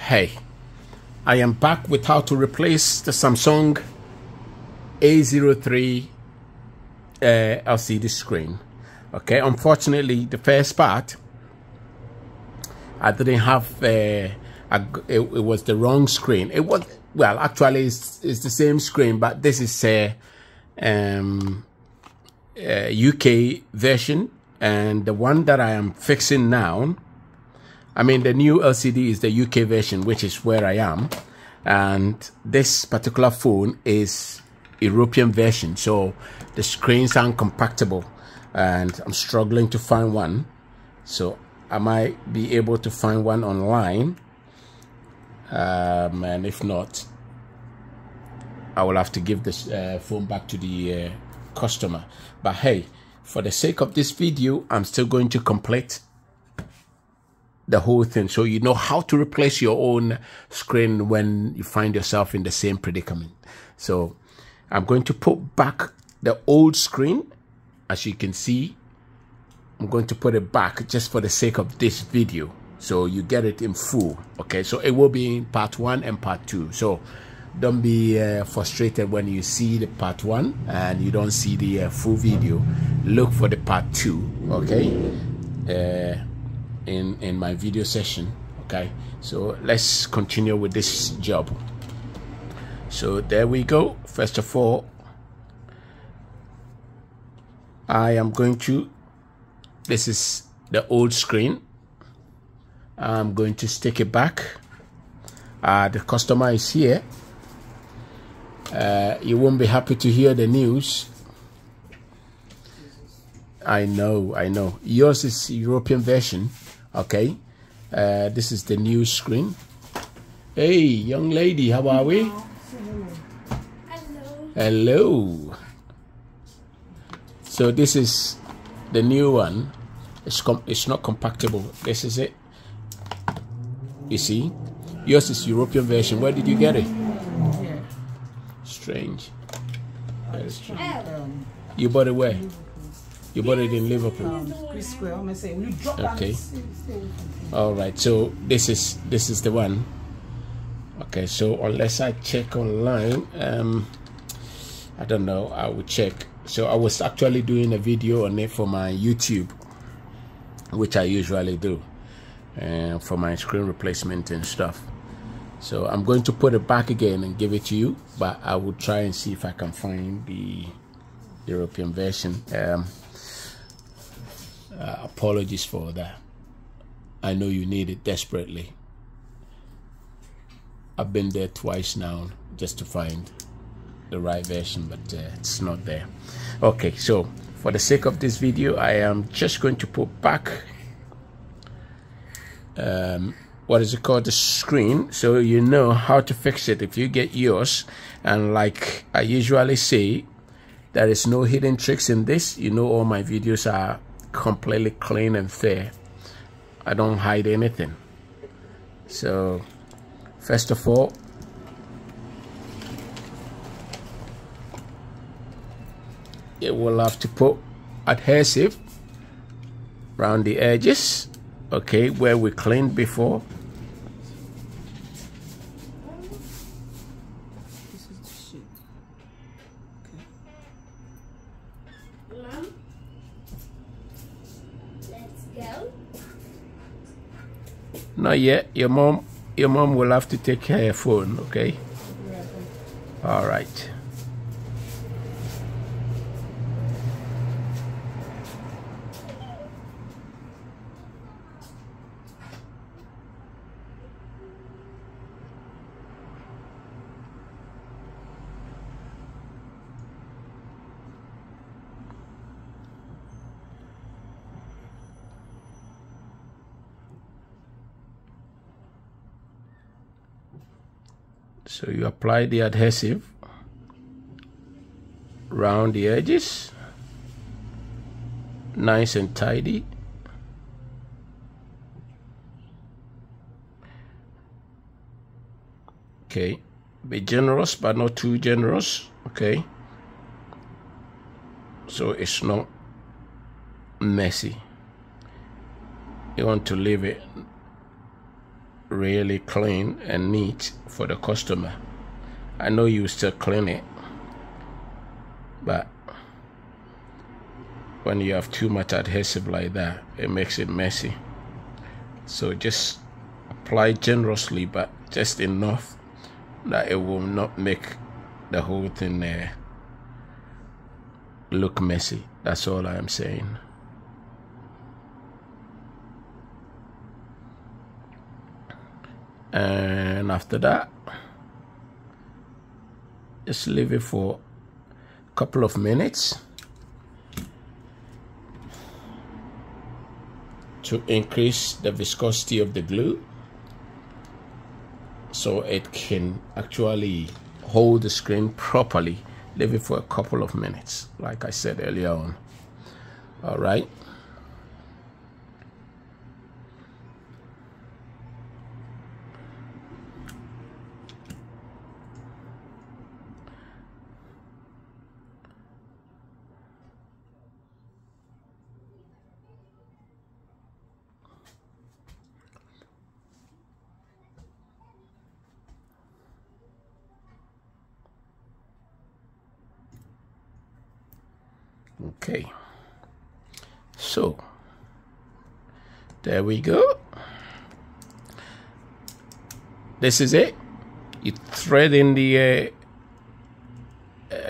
Hey, I am back with how to replace the Samsung A03 LCD screen. Okay, unfortunately the first part I didn't have it was the wrong screen. It was, well, actually it's the same screen, but this is a UK version, and the one that I am fixing now, I mean the new LCD is the UK version, which is where I am, and this particular phone is European version, so the screens aren't compatible and I'm struggling to find one. So I might be able to find one online, and if not, I will have to give this phone back to the customer. But hey, for the sake of this video, I'm still going to complete the whole thing so you know how to replace your own screen when you find yourself in the same predicament. So I'm going to put back the old screen. As you can see, I'm going to put it back just for the sake of this video, so you get it in full. Okay, so it will be in part 1 and part 2, so don't be frustrated when you see the part 1 and you don't see the full video. Look for the part 2, okay, in my video session. Okay, so let's continue with this job. So there we go. First of all, I am going to, this is the old screen, I'm going to stick it back. The customer is here. You won't be happy to hear the news. I know. Yours is European version. Okay. This is the new screen. Hey, young lady, how are we? Hello. So this is the new one. It's not compatible. This is it. You see, yours is European version. Where did you get it? Yeah. Strange. Very strange. You bought it where? You bought it in Liverpool. Okay. All right. So this is the one. Okay. So unless I check online, I don't know. I will check. So I was actually doing a video on it for my YouTube, which I usually do, for my screen replacement and stuff. So I'm going to put it back again and give it to you, but I will try and see if I can find the European version. Apologies for that. I know you need it desperately. I've been there twice now just to find the right version, but it's not there. Okay, so for the sake of this video, I am just going to put back what is it called, the screen, so you know how to fix it if you get yours. And like I usually say, there is no hidden tricks in this. You know, all my videos are completely clean and fair. I don't hide anything. So first of all, it will have to put adhesive around the edges, okay, where we cleaned before. Mom, let's go. Not yet. Your mom will have to take her phone, okay? All right. So you apply the adhesive around the edges, nice and tidy. Okay, be generous but not too generous. Okay, so it's not messy. You want to leave it really clean and neat for the customer. I know you still clean it, but when you have too much adhesive like that, it makes it messy. So just apply generously, but just enough that it will not make the whole thing look messy. That's all I'm saying. And after that, just leave it for a couple of minutes to increase the viscosity of the glue so it can actually hold the screen properly. Leave it for a couple of minutes, like I said earlier on. All right. Okay, so there we go. This is it. You thread in the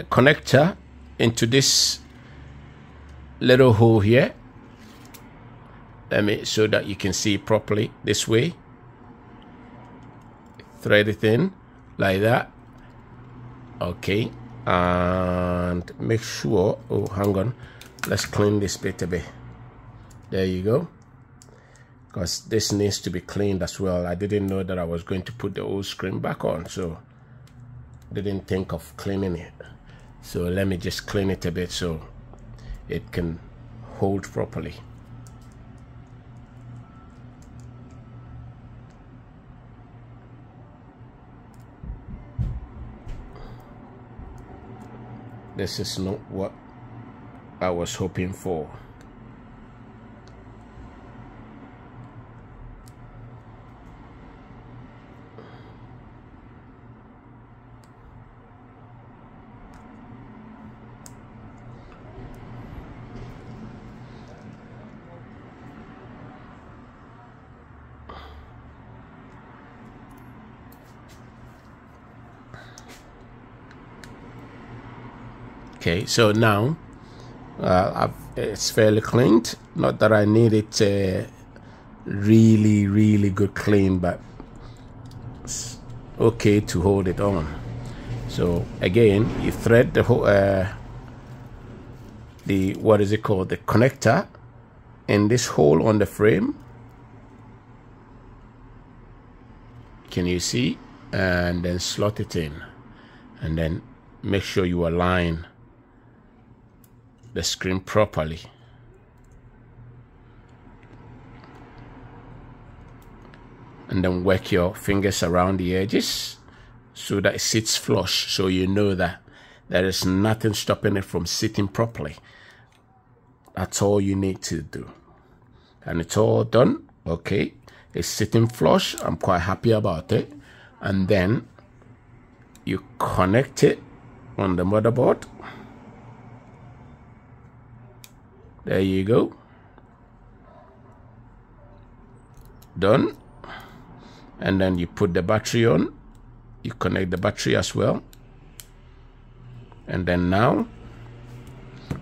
connector into this little hole here. Let me so that you can see properly this way. Thread it in like that. Okay. And make sure, oh, hang on, let's clean this bit a bit. There you go, because this needs to be cleaned as well. I didn't know that I was going to put the old screen back on, so didn't think of cleaning it. So let me just clean it a bit so it can hold properly. This is not what I was hoping for. Okay, so now it's fairly cleaned. Not that I need it really good clean, but it's okay to hold it on. So again, you thread the whole the what is it called, the connector in this hole on the frame. Can you see? And then slot it in, and then make sure you align the screen properly. And then work your fingers around the edges so that it sits flush, so you know that there is nothing stopping it from sitting properly. That's all you need to do. And it's all done. Okay, it's sitting flush. I'm quite happy about it. And then you connect it on the motherboard. There you go. Done. And then you put the battery on. You connect the battery as well. And then now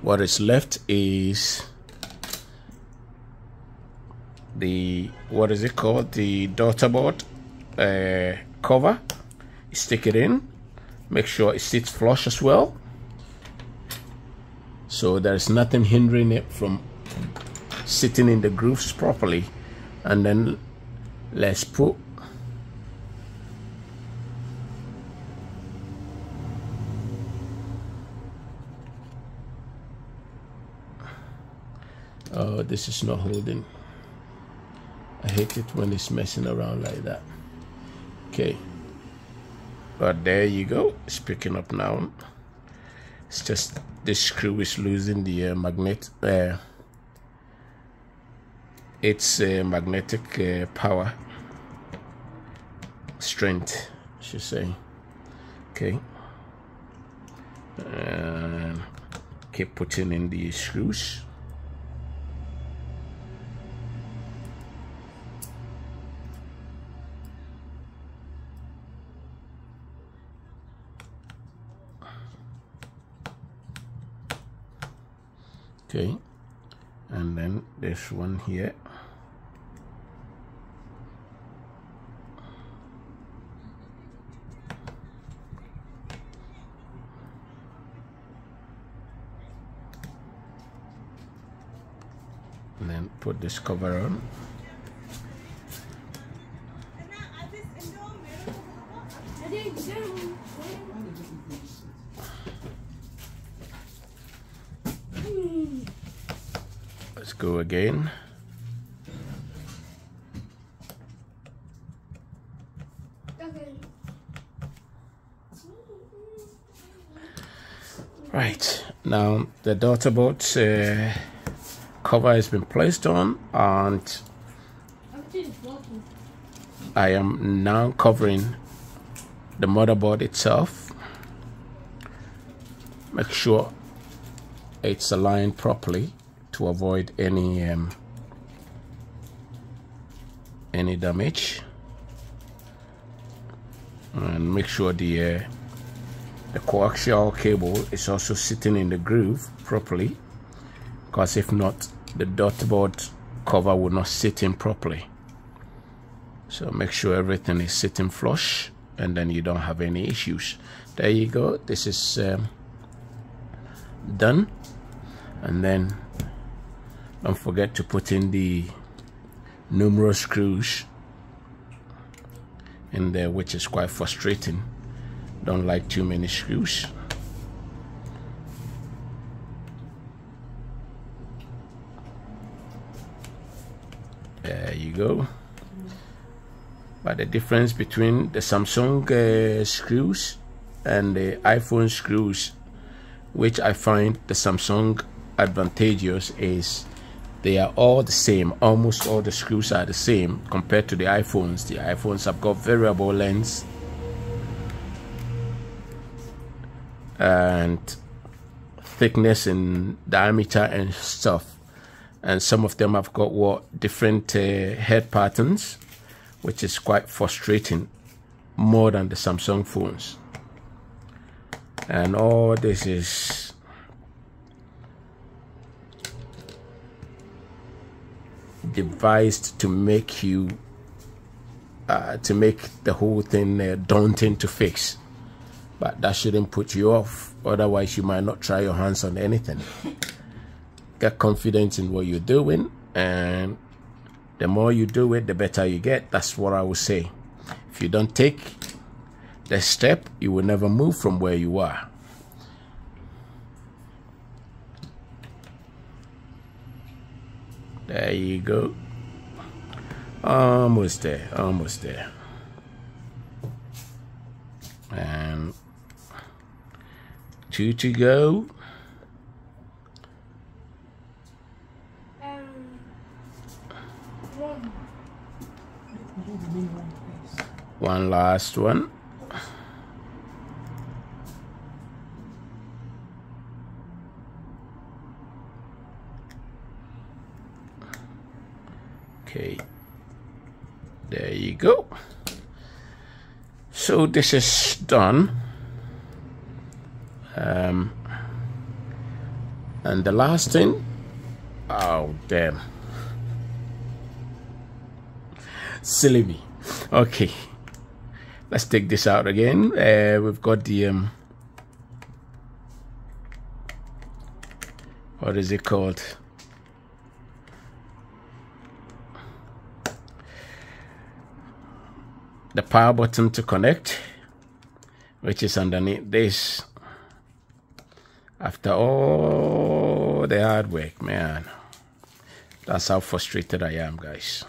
what is left is the, what is it called, the daughter board cover. You stick it in. Make sure it sits flush as well, so there's nothing hindering it from sitting in the grooves properly. And then let's put oh, this is not holding. I hate it when it's messing around like that. Okay, but there you go, it's picking up now. It's just this screw is losing the magnet, its magnetic power. strength, I should say. Okay, and keep putting in the screws. Okay, and then this one here. And then put this cover on. Let's go again. Right, now the daughter board cover has been placed on, and I am now covering the motherboard itself. Make sure it's aligned properly to avoid any damage, and make sure the coaxial cable is also sitting in the groove properly, because if not, the daughterboard cover will not sit in properly. So make sure everything is sitting flush, and then you don't have any issues. There you go. This is done. And then don't forget to put in the numerous screws in there, which is quite frustrating. Don't like too many screws. There you go. But the difference between the Samsung screws and the iPhone screws, which I find the Samsung advantageous, is they are all the same. Almost all the screws are the same compared to the iPhones. The iPhones have got variable lengths and thickness and diameter and stuff, and some of them have got different head patterns, which is quite frustrating, more than the Samsung phones. And all this is devised to make you to make the whole thing daunting to fix, but that shouldn't put you off. Otherwise you might not try your hands on anything. Get confident in what you're doing, and the more you do it, the better you get. That's what I would say. If you don't take the step, you will never move from where you are. There you go. Almost there, almost there. And 2 to go. One last one. Okay, there you go. So this is done. And the last thing, oh damn, silly me. Okay, let's take this out again. We've got the what is it called? The power button to connect, which is underneath this. After all the hard work, man, that's how frustrated I am, guys.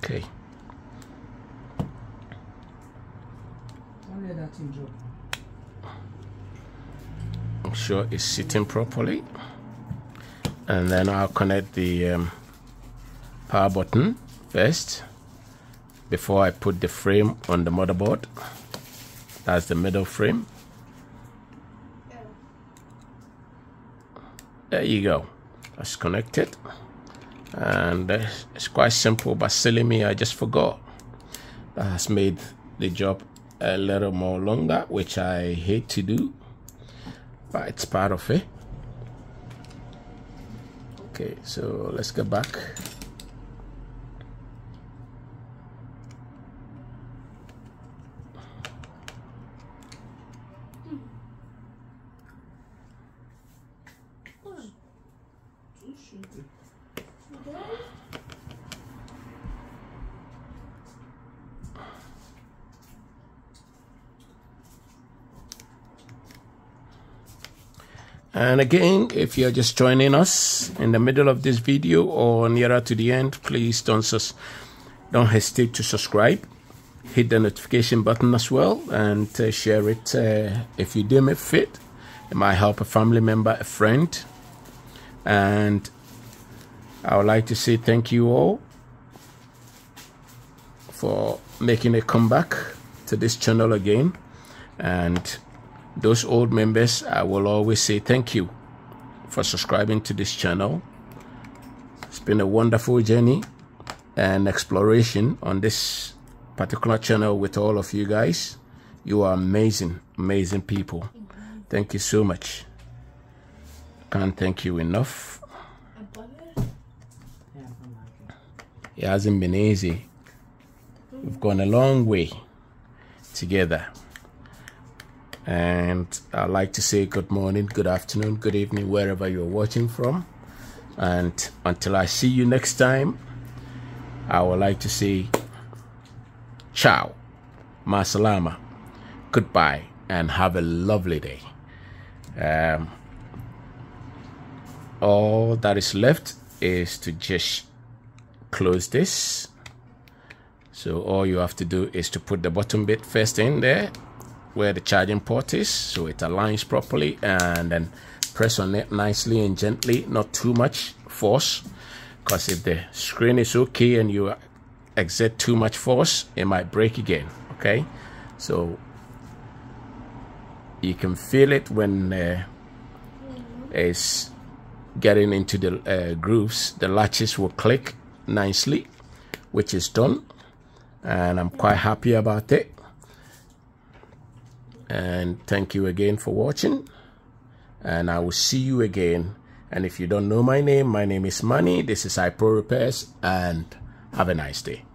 Okay. I'm sure it's sitting properly. And then I'll connect the power button first before I put the frame on the motherboard. That's the middle frame. There you go. That's connected. And it's quite simple, but silly me, I just forgot. That has made the job a little more longer, which I hate to do, but it's part of it. Okay, so let's get back. And again, if you're just joining us in the middle of this video or nearer to the end, please don't hesitate to subscribe. Hit the notification button as well, and share it if you deem it fit. It might help a family member, a friend. And I would like to say thank you all for making a comeback to this channel again. And those old members, I will always say thank you for subscribing to this channel. It's been a wonderful journey and exploration on this particular channel with all of you guys. You are amazing, amazing people. Thank you so much. Can't thank you enough. It hasn't been easy. We've gone a long way together. And I'd like to say good morning, good afternoon, good evening, wherever you're watching from. And until I see you next time, I would like to say ciao, ma salama, goodbye, and have a lovely day. All that is left is to just close this. So all you have to do is to put the bottom bit first in there, where the charging port is, so it aligns properly, and then press on it nicely and gently, not too much force, because if the screen is okay and you exert too much force, it might break again. Okay, so you can feel it when it's getting into the grooves. The latches will click nicely, which is done, and I'm quite happy about it. And thank you again for watching, and I will see you again. And if you don't know my name is Manny. This is A037U, and have a nice day.